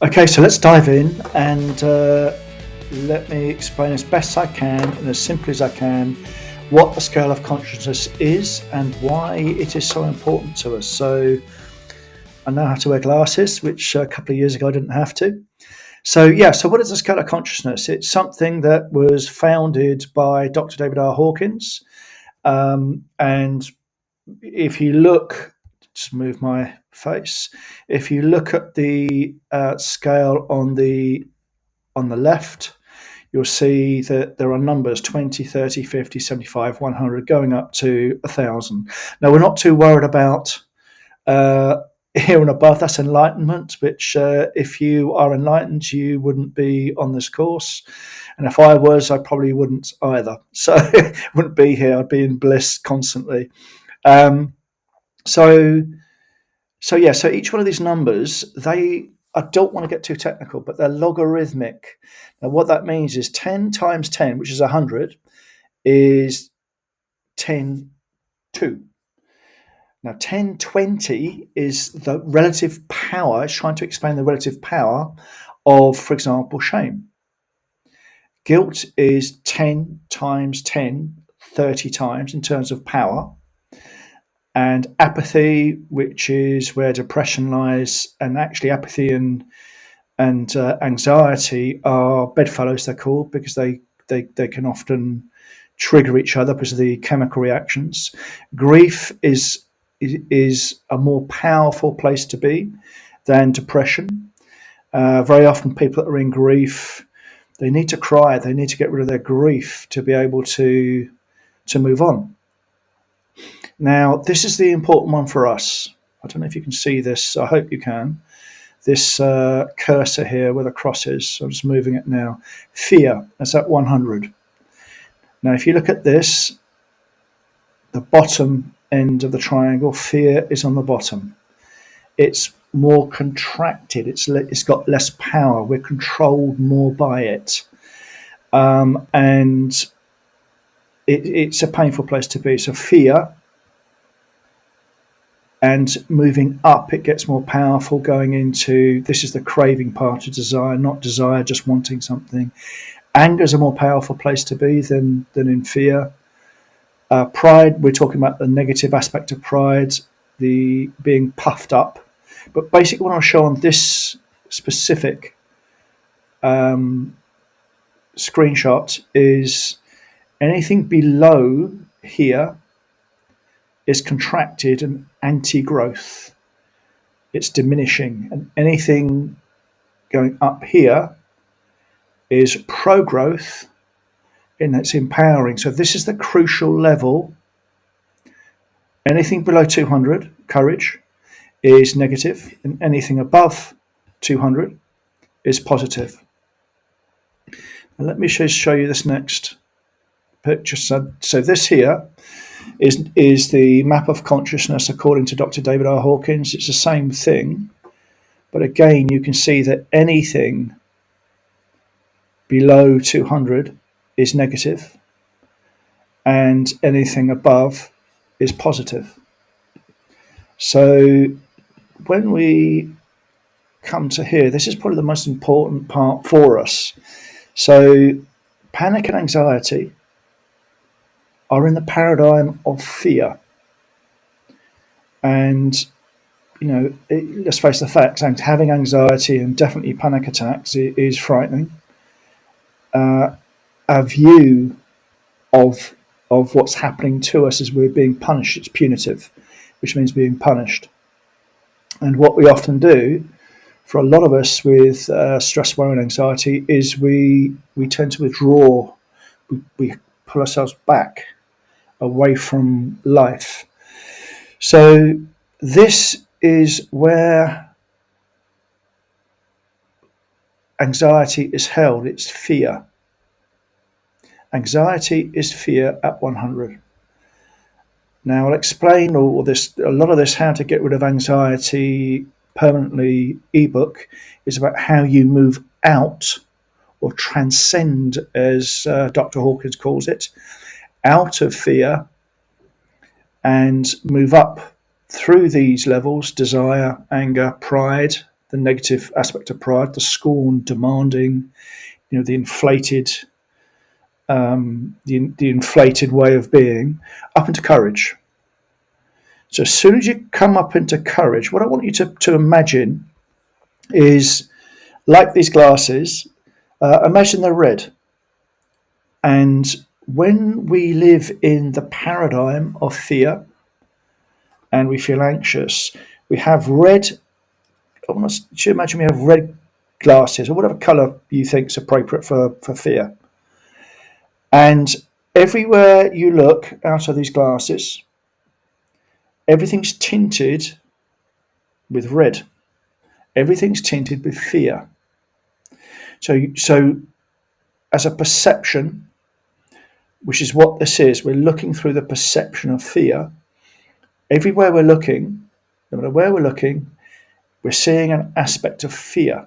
Okay, so let's dive in and let me explain as best I can and as simply as I can what the scale of consciousness is and why it is so important to us. So I now have to wear glasses, which a couple of years ago I didn't have to. So what is the scale of consciousness? It's something that was founded by Dr. David R. Hawkins. And if you look, just move my face. If you look at the scale on the left, you'll see that there are numbers 20, 30, 50, 75, 100, going up to 1,000. Now, we're not too worried about uh, here and above. That's enlightenment, which if you are enlightened, you wouldn't be on this course. And if I was, I probably wouldn't either. So I wouldn't be here. I'd be in bliss constantly. Um, so so each one of these numbers, I don't want to get too technical, but they're logarithmic. Now what that means is 10 times 10, which is 100, is 10 2. Now 1020 is the relative power. It's trying to explain the relative power of, for example, shame. Guilt is 10 times 10, 30 times in terms of power. And apathy, which is where depression lies, and actually apathy and anxiety are bedfellows, they're called, because they can often trigger each other because of the chemical reactions. Grief is a more powerful place to be than depression. Very often people that are in grief, they need to cry, they need to get rid of their grief to be able to move on. Now, this is the important one for us. I don't know if you can see this. I hope you can. This cursor here where the cross is. I'm just moving it now. Fear, that's at 100. Now, if you look at this, the bottom end of the triangle, fear is on the bottom. It's more contracted. It's got less power. We're controlled more by it. And it's a painful place to be. So fear, and moving up, it gets more powerful, going into, this is the craving part of desire, not desire, just wanting something. Anger is a more powerful place to be than in fear. Pride, we're talking about the negative aspect of pride, the being puffed up. But basically what I'll show on this specific screenshot is anything below here is contracted and anti-growth. It's diminishing, and anything going up here is pro-growth, and it's empowering. So this is the crucial level. Anything below 200, courage, is negative, and anything above 200 is positive. And let me show you this next picture. So this here is the map of consciousness according to Dr. David R. Hawkins. It's the same thing, but again, you can see that anything below 200 is negative, and anything above is positive. So when we come to here, this is probably the most important part for us. So panic and anxiety are in the paradigm of fear. And, let's face the facts, having anxiety and definitely panic attacks is frightening. Our view of what's happening to us as we're being punished, it's punitive, which means being punished. And what we often do, for a lot of us with stress, worry, and anxiety, is we tend to withdraw. We pull ourselves back away from life. So this is where anxiety is held. It's fear. Anxiety is fear at 100. Now I'll explain a lot of this, how to get rid of anxiety permanently ebook is about how you move out or transcend, as Dr. Hawkins calls it, out of fear and move up through these levels: desire, anger, pride, the negative aspect of pride, the scorn, demanding, the inflated, the inflated way of being, up into courage. So as soon as you come up into courage, what I want you to imagine is, like these glasses, imagine they're red. And when we live in the paradigm of fear and we feel anxious, we have red. I want to imagine we have red glasses, or whatever colour you think is appropriate for fear. And everywhere you look out of these glasses, everything's tinted with red. Everything's tinted with fear. So as a perception, which is what this is, we're looking through the perception of fear. Everywhere we're looking, no matter where we're looking, we're seeing an aspect of fear.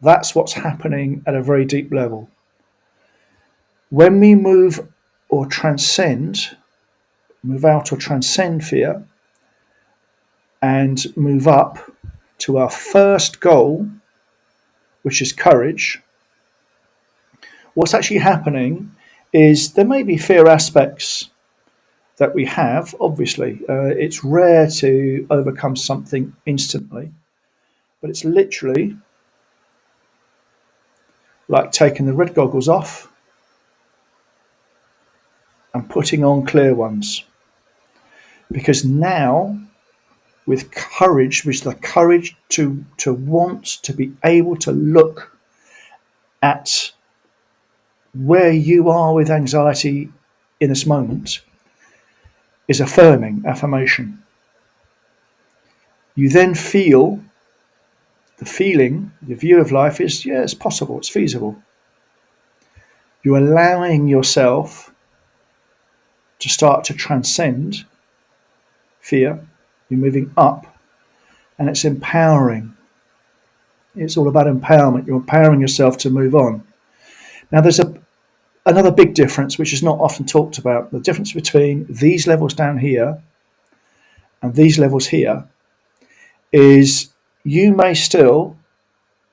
That's what's happening at a very deep level. When we move out or transcend fear and move up to our first goal, which is courage, what's actually happening is there may be fear aspects that we have. Obviously, it's rare to overcome something instantly, but it's literally like taking the red goggles off and putting on clear ones. Because now, with courage, which is the courage to want to be able to look at where you are with anxiety in this moment, is affirmation. You then feel the view of life is, yeah, it's possible, it's feasible. You're allowing yourself to start to transcend fear. You're moving up, and it's empowering. It's all about empowerment. You're empowering yourself to move on. Now, there's another big difference, which is not often talked about. The difference between these levels down here and these levels here is, you may still,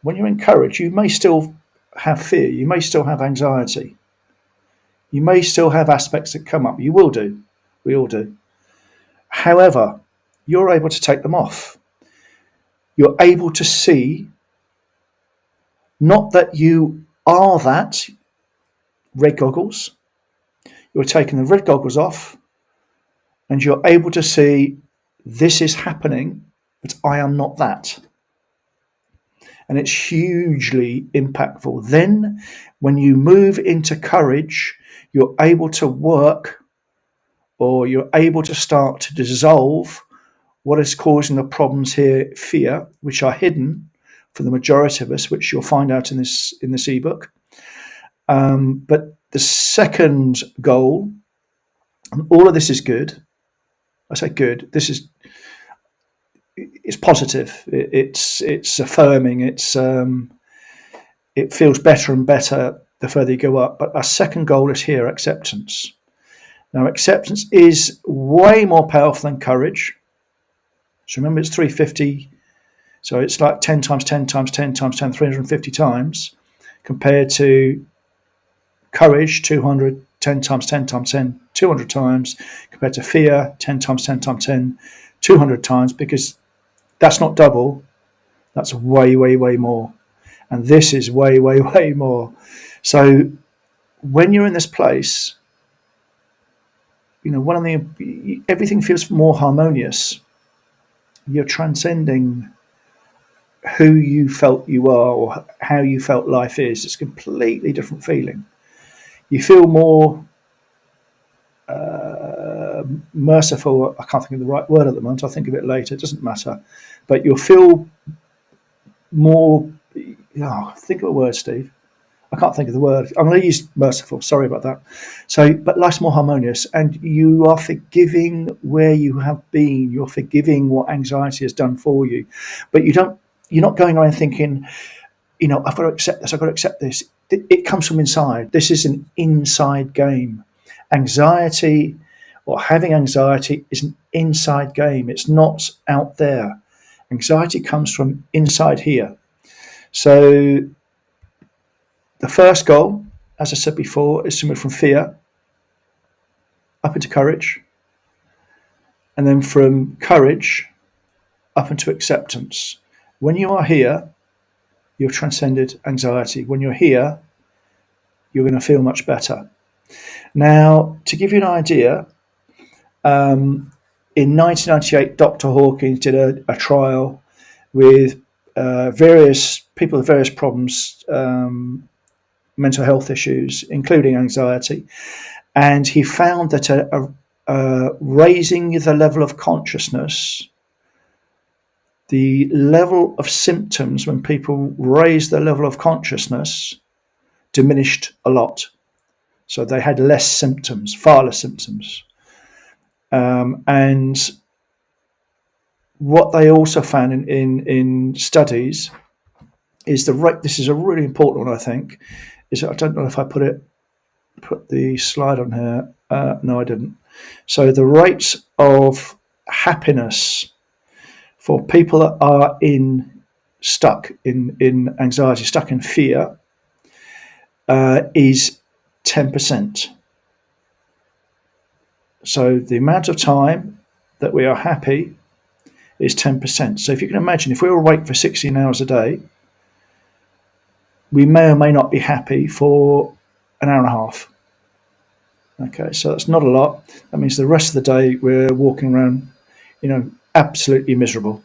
when you're encouraged, you may still have fear. You may still have anxiety. You may still have aspects that come up. You will do. We all do. However, you're able to take them off. You're able to see, not that you are that red goggles. You're taking the red goggles off, and you're able to see, this is happening, but I am not that. And it's hugely impactful. Then, when you move into courage, you're able to work, or you're able to start to dissolve what is causing the problems here, fear, which are hidden for the majority of us, which you'll find out in this ebook. But the second goal, and all of this is good. I say good. It's positive. It's affirming. It feels better and better the further you go up. But our second goal is here, acceptance. Now, acceptance is way more powerful than courage. So remember, it's 350. So it's like 10 times 10 times 10 times 10, 350 times, compared to courage, 200, 10 times 10 times 10, 200 times, compared to fear, 10 times 10 times 10, 200 times, because that's not double, that's way, way, way more. And this is way, way, way more. So when you're in this place, everything feels more harmonious. You're transcending who you felt you are or how you felt life is. It's a completely different feeling. You feel more merciful. I can't think of the right word at the moment. I'll think of it later. It doesn't matter. But you'll feel more. Think of a word, Steve. I can't think of the word. I'm going to use merciful. Sorry about that. So, but life's more harmonious, and you are forgiving where you have been. You're forgiving what anxiety has done for you, but you're not going around thinking, I've got to accept this. I've got to accept this. It comes from inside. This is an inside game. Anxiety, or having anxiety, is an inside game. It's not out there. Anxiety comes from inside here. So the first goal, as I said before, is to move from fear up into courage, and then from courage up into acceptance. When you are here, you've transcended anxiety. When you're here, you're going to feel much better. Now, to give you an idea, in 1998, Dr. Hawkins did a trial with various people with various problems, mental health issues, including anxiety, and he found that raising the level of consciousness, the level of symptoms when people raise the level of consciousness diminished a lot. So they had less symptoms, far less symptoms. And what they also found in studies is the rate. This is a really important one, I think. Is I don't know if I put the slide on here. No, I didn't. So the rates of happiness for people that are stuck in anxiety, stuck in fear, is 10%. So the amount of time that we are happy is 10%. So if you can imagine, if we were awake for 16 hours a day, we may or may not be happy for an hour and a half. Okay, so that's not a lot. That means the rest of the day we're walking around, absolutely miserable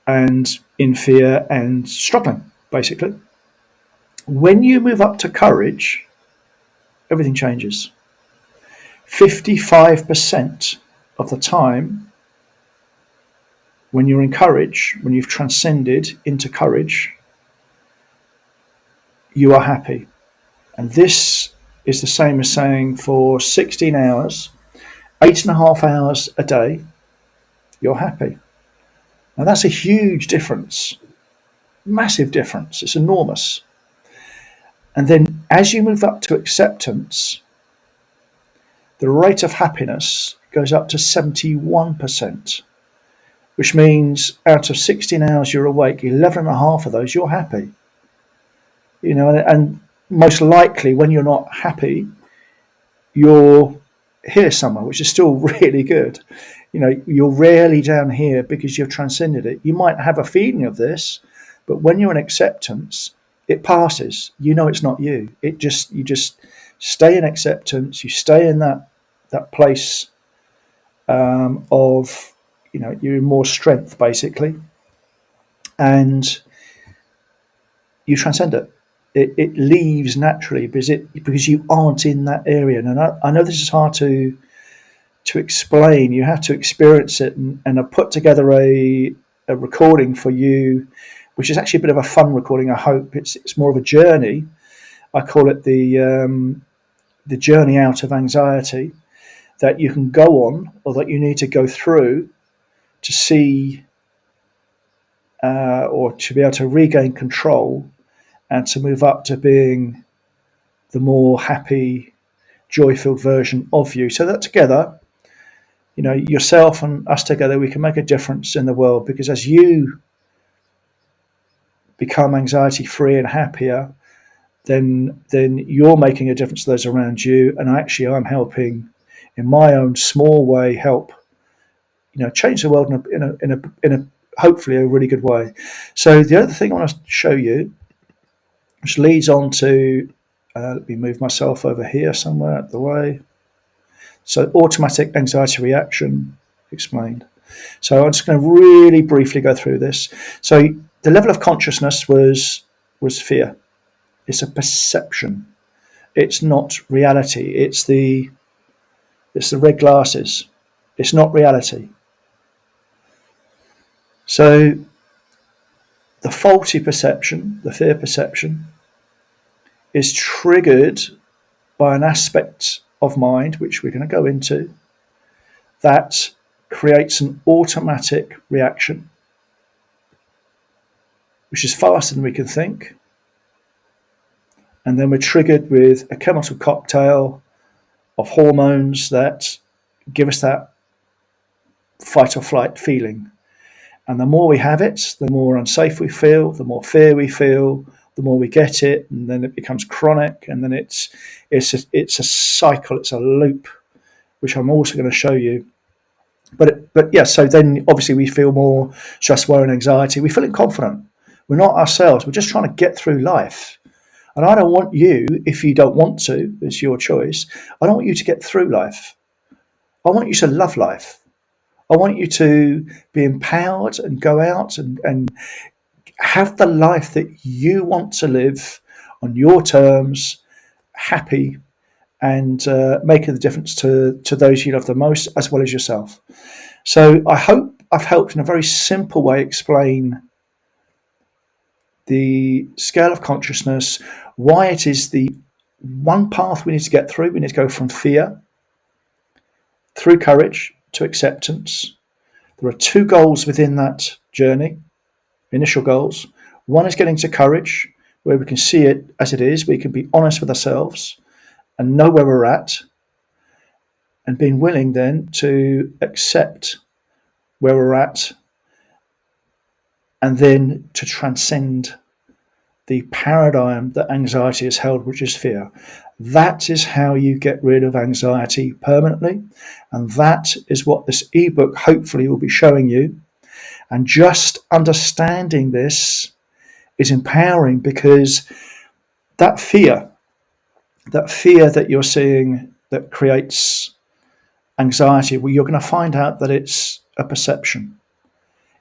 and in fear and struggling, basically. When you move up to courage, everything changes. 55% of the time, when you're in courage, when you've transcended into courage, you are happy. And this is the same as saying for 16 hours, 8.5 hours a day, you're happy. Now that's a huge difference, massive difference. It's enormous. And then as you move up to acceptance, the rate of happiness goes up to 71%, which means out of 16 hours you're awake, 11 and a half of those you're happy. And most likely when you're not happy, you're here somewhere, which is still really good. You're rarely down here because you've transcended it. You might have a feeling of this, but when you're in acceptance, it passes. It's not you. You just stay in acceptance. You stay in that place of you're in more strength, basically, and you transcend it. It leaves naturally because you aren't in that area. And I know this is hard to explain. You have to experience it, and I've put together a recording for you, which is actually a bit of a fun recording. I hope it's more of a journey. I call it the journey out of anxiety, that you can go on, or that you need to go through to see or to be able to regain control and to move up to being the more happy, joy-filled version of you, so that together, yourself and us together, we can make a difference in the world. Because as you become anxiety-free and happier, then you're making a difference to those around you, and I'm helping in my own small way help change the world in a hopefully a really good way. So the other thing I want to show you, which leads on to let me move myself over here somewhere out the way. So automatic anxiety reaction explained. So I'm just going to really briefly go through this. So the level of consciousness was fear. It's a perception. It's not reality. It's the red glasses. It's not reality. So the faulty perception, the fear perception, is triggered by an aspect of mind, which we're going to go into, that creates an automatic reaction, which is faster than we can think. And then we're triggered with a chemical cocktail of hormones that give us that fight or flight feeling. And the more we have it, the more unsafe we feel, the more fear we feel, the more we get it, and then it becomes chronic, and then it's a cycle, it's a loop, which I'm also going to show you. But yeah, so then obviously we feel more stress, worry, and anxiety. We feel inconfident. We're not ourselves. We're just trying to get through life. And I don't want you, if you don't want to, it's your choice. I don't want you to get through life. I want you to love life. I want you to be empowered and go out and have the life that you want to live on your terms, happy, and making the difference to those you love the most, as well as yourself. So I hope I've helped in a very simple way explain the scale of consciousness, why it is the one path we need to get through. We need to go from fear through courage to acceptance. There are two goals within that journey, initial goals. One is getting to courage, where we can see it as it is. We can be honest with ourselves and know where we're at, and being willing then to accept where we're at, and then to transcend the paradigm that anxiety has held, which is fear. That is how you get rid of anxiety permanently, and that is what this ebook hopefully will be showing you. And just understanding this is empowering, because that fear that you're seeing that creates anxiety, well, you're going to find out that it's a perception.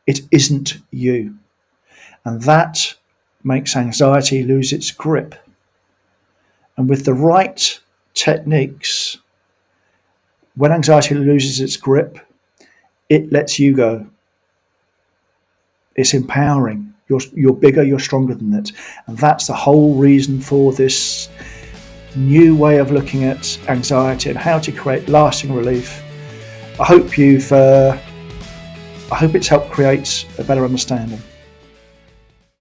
It isn't you. And that makes anxiety lose its grip. And with the right techniques, when anxiety loses its grip, it lets you go. It's empowering. You're bigger, you're stronger than it. And that's the whole reason for this new way of looking at anxiety and how to create lasting relief. I hope it's helped create a better understanding.